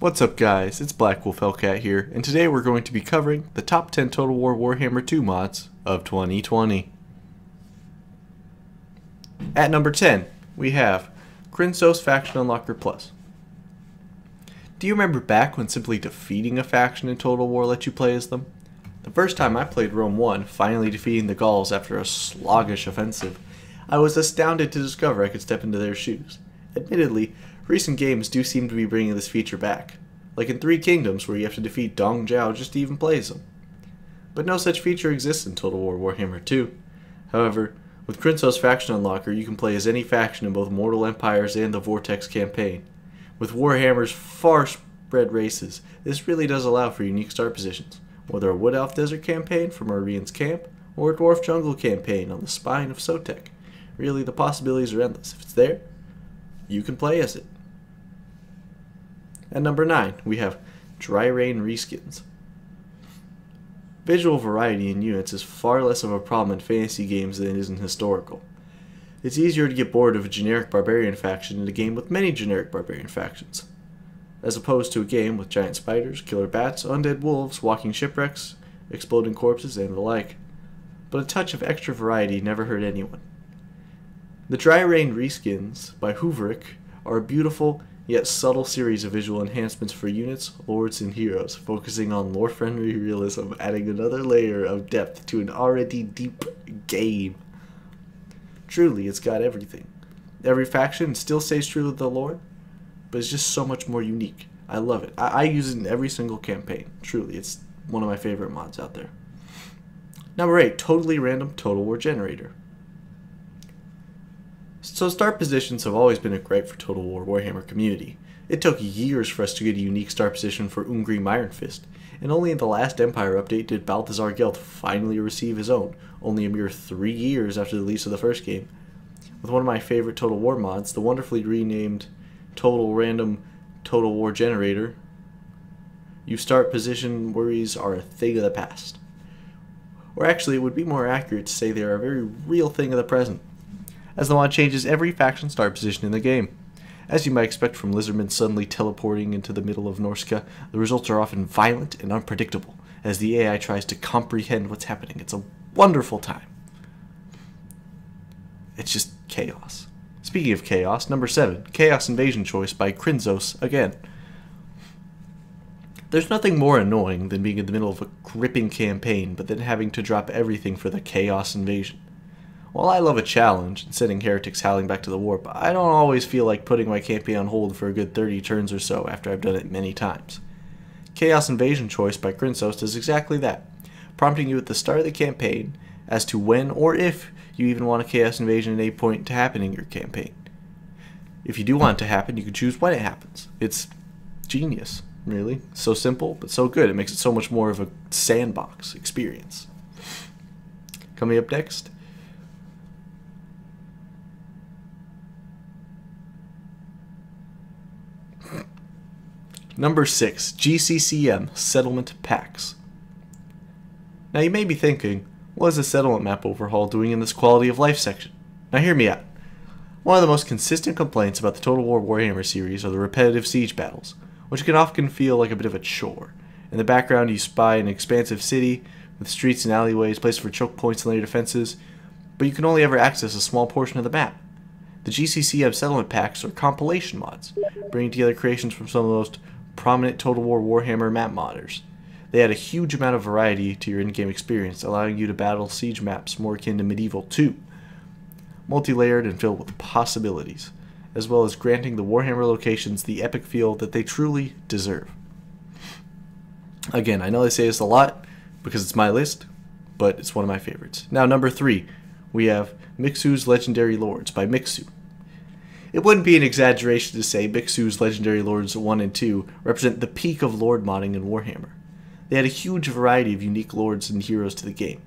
What's up guys, it's Black Wolf Hellcat here, and today we're going to be covering the top 10 Total War Warhammer 2 mods of 2020. At number 10, we have Crinsos Faction Unlocker Plus. Do you remember back when simply defeating a faction in Total War let you play as them? The first time I played Rome 1, finally defeating the Gauls after a sluggish offensive, I was astounded to discover I could step into their shoes. Admittedly, recent games do seem to be bringing this feature back, like in Three Kingdoms where you have to defeat Dong Zhao just to even play as them. But no such feature exists in Total War Warhammer 2. However, with Crinsos Faction Unlocker you can play as any faction in both Mortal Empires and the Vortex campaign. With Warhammer's far spread races, this really does allow for unique start positions, whether a Wood Elf Desert campaign from Orien's camp, or a Dwarf Jungle campaign on the spine of Sotek. Really, the possibilities are endless. If it's there, you can play as it. At number 9, we have Dry Rain Reskins. Visual variety in units is far less of a problem in fantasy games than it is in historical. It's easier to get bored of a generic barbarian faction in a game with many generic barbarian factions, as opposed to a game with giant spiders, killer bats, undead wolves, walking shipwrecks, exploding corpses, and the like. But a touch of extra variety never hurt anyone. The Dry Rain Reskins by Hooverick are a beautiful yet subtle series of visual enhancements for units, lords, and heroes, focusing on lore-friendly realism, adding another layer of depth to an already deep game. Truly, it's got everything. Every faction still stays true to the lore, but it's just so much more unique. I love it. I use it in every single campaign. Truly, it's one of my favorite mods out there. Number 8, Totally Random Total War Generator. So start positions have always been a gripe for Total War Warhammer community. It took years for us to get a unique start position for Ungrim Iron Fist, and only in the last Empire update did Balthazar Gelt finally receive his own, only a mere 3 years after the release of the first game. With one of my favorite Total War mods, the wonderfully renamed Total Random Total War Generator, you start position worries are a thing of the past. Or actually, it would be more accurate to say they are a very real thing of the present, as the mod changes every faction start position in the game. As you might expect from lizardmen suddenly teleporting into the middle of Norska, the results are often violent and unpredictable, as the AI tries to comprehend what's happening. It's a wonderful time. It's just chaos. Speaking of chaos, number 7, Chaos Invasion Choice by Crinsos again. There's nothing more annoying than being in the middle of a gripping campaign, but then having to drop everything for the Chaos Invasion. While I love a challenge and sending heretics howling back to the warp, I don't always feel like putting my campaign on hold for a good 30 turns or so after I've done it many times. Chaos Invasion Choice by Crinsos does exactly that, prompting you at the start of the campaign as to when or if you even want a Chaos Invasion at any point to happen in your campaign. If you do want it to happen, you can choose when it happens. It's genius, really. So simple, but so good. It makes it so much more of a sandbox experience. Coming up next, number 6, GCC Settlement Packs. Now you may be thinking, what is a settlement map overhaul doing in this quality of life section? Now hear me out. One of the most consistent complaints about the Total War Warhammer series are the repetitive siege battles, which can often feel like a bit of a chore. In the background you spy an expansive city with streets and alleyways placed for choke points and layer defenses, but you can only ever access a small portion of the map. The GCC Settlement Packs are compilation mods, bringing together creations from some of the most prominent Total War Warhammer map modders. They add a huge amount of variety to your in-game experience, allowing you to battle siege maps more akin to Medieval 2, multi-layered and filled with possibilities, as well as granting the Warhammer locations the epic feel that they truly deserve. Again, I know I say this a lot because it's my list, but it's one of my favorites. Now, number 3, we have Mixu's Legendary Lords by Mixu. It wouldn't be an exaggeration to say Mixu's Legendary Lords 1 and 2 represent the peak of lord modding in Warhammer. They had a huge variety of unique lords and heroes to the game.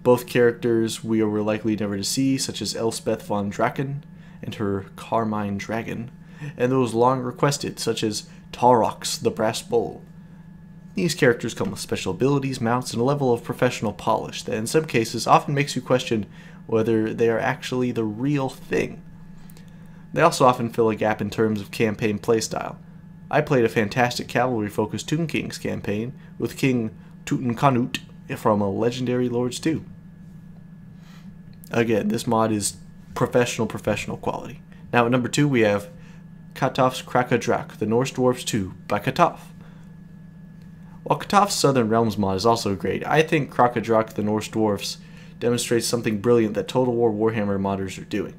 Both characters we were likely never to see, such as Elspeth von Draken and her Carmine Dragon, and those long requested, such as Taurox the Brass Bull. These characters come with special abilities, mounts, and a level of professional polish that in some cases often makes you question whether they are actually the real thing. They also often fill a gap in terms of campaign playstyle, I played a fantastic cavalry-focused Toon Kings campaign with King Tutankhamun from a Legendary Lords 2. Again, this mod is professional quality. Now at number 2 we have Katof's Crackerjack, the Norse Dwarves 2 by Katof. While Katof's Southern Realms mod is also great, I think Crackerjack, the Norse Dwarves demonstrates something brilliant that Total War Warhammer modders are doing.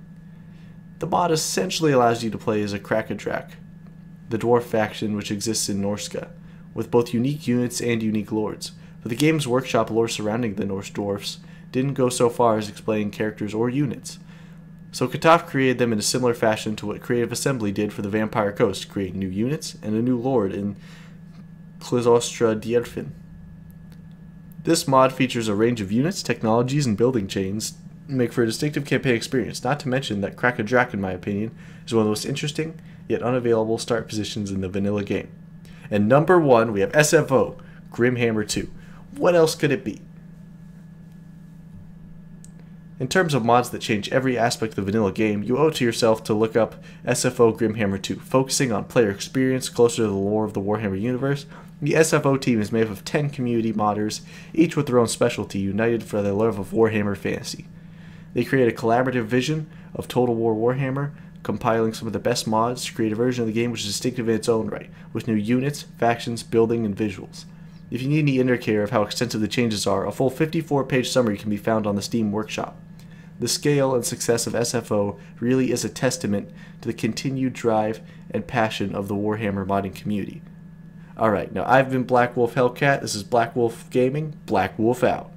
The mod essentially allows you to play as a Crackerjack, the dwarf faction which exists in Norska, with both unique units and unique lords, but the Games Workshop lore surrounding the Norse dwarfs didn't go so far as explaining characters or units. So Katof created them in a similar fashion to what Creative Assembly did for the Vampire Coast, creating new units and a new lord in Klizostra Dierfin. This mod features a range of units, technologies, and building chains make for a distinctive campaign experience, not to mention that Crackerjack, in my opinion, is one of the most interesting yet unavailable start positions in the vanilla game. And number 1, we have SFO Grim Hammer 2. What else could it be? In terms of mods that change every aspect of the vanilla game, you owe it to yourself to look up SFO Grim Hammer 2, focusing on player experience closer to the lore of the Warhammer universe. The SFO team is made up of 10 community modders, each with their own specialty, united for their love of Warhammer fantasy. They create a collaborative vision of Total War Warhammer, compiling some of the best mods to create a version of the game which is distinctive in its own right, with new units, factions, building, and visuals. If you need any indicator of how extensive the changes are, a full 54-page summary can be found on the Steam Workshop. The scale and success of SFO really is a testament to the continued drive and passion of the Warhammer modding community. Alright, now I've been Black Wolf Hellcat, this is Black Wolf Gaming, Black Wolf out.